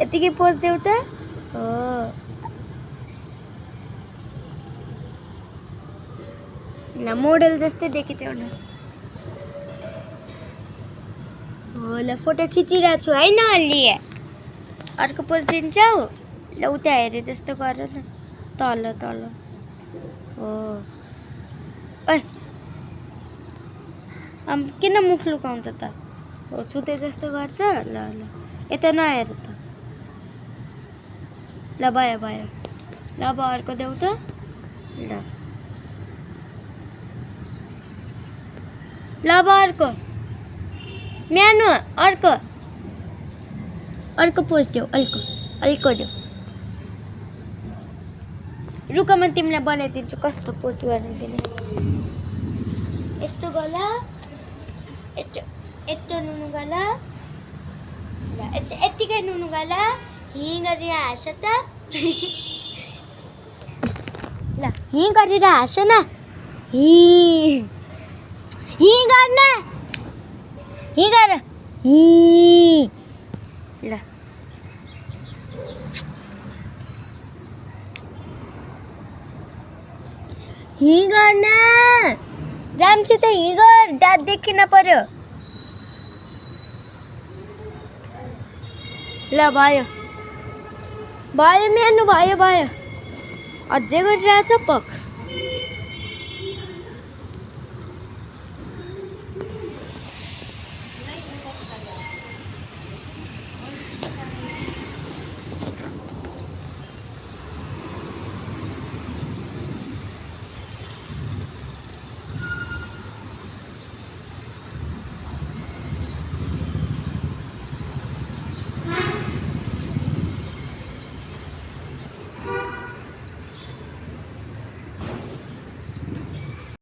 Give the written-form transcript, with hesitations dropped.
यतिकै पोज देऊ त हो ल मोडल जस्तै देखिन्छौ न हो ल फोटो खिचिरहेको छु हैन अलि अर्को पोज दिन्छौ ल उता हेरे जस्तो गर न तल तल हो ओइ किन मुख लुकाउँछ त हो छुते जस्तो गर्छ ल ल यता नहेर त ल भयो भयो ल अब अर्को देऊ त ल ल अब अर्को म्यानो अर्को अर्को पोज देऊ अर्को देऊ रुक म तिमीलाई बनाइदिन्छु कस्तो पोज बनाइदिने यस्तो गला यस्तो नुनु गला ल यतिकै नुनु गला हि गरेर हाँस त ल हि गरेर हाँस न हि गर्न हि गर हि ल हि गर्न राम्रोसित हि गर दाँत देखिन पर्यो ल भयो भयो मेनु भयो भयो अझै गरिरहेछ पक